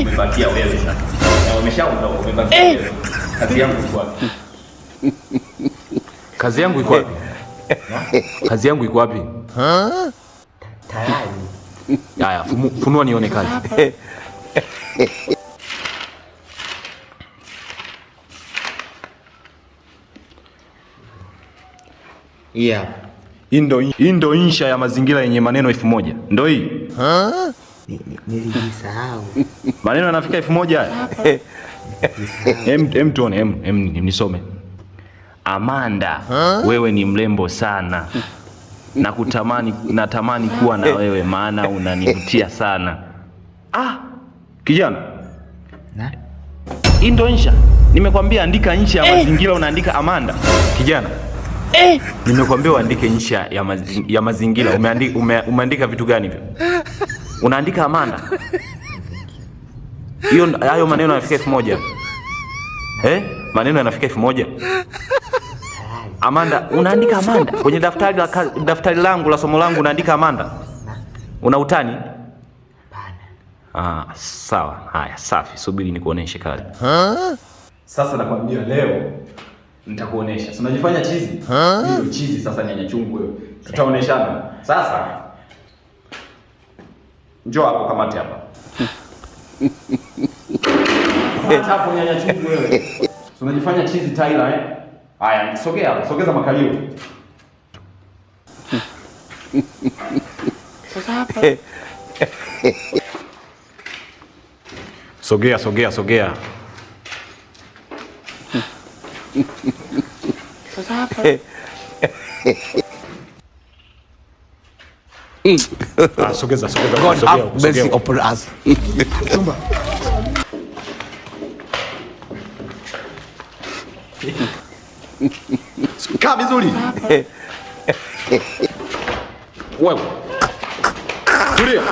Umebakia wewe sasa. Na umeshaondoka, umebakia wewe. Kazi yangu iko wapi? Kazi yangu iko wapi? Kazi yangu iko wapi? Tayari. Haya, funua nione kazi. Yeah. Hii ndo insha ya mazingira yenye maneno 1000. Ndio hii? Nilisahau. Maneno yanafika 1000 haya. Tuone, nisome. Amanda, wewe ni mrembo sana. Natamani kuwa na wewe maana unanivutia sana. Kijana. Na? Hii ndo insha. Nimekwambia andika insha ya mazingira, unaandika Amanda. Kijana. Nimekwambia uandike insha ya mazingira. Umeandika vitu gani hivyo? Unaandika Amanda. Hayo maneno yanafika 1000. Maneno yanafika 1000. Amanda, unaandika Amanda kwenye daftari langu la somo langu unaandika Amanda. Una utani? Sawa. Haya, safi. Subiri nikuoneshe kazi. Sasa nakwambia leo nitakuonesha. Si unajifanya chizi? Ndio chizi sasa, nyanya chungu wewe. Tutaoneshana. Sasa njoo hapo, kamati hapa. Hapo nyanya chungu wewe. Unajifanya chizi Tyler Haya, sogea hapo, sogeza makalio. Sasa hapa. Sogea. Sasa hapa. Sogeza. God have mercy upon us. Kaa vizuri. Wewe. Tulia.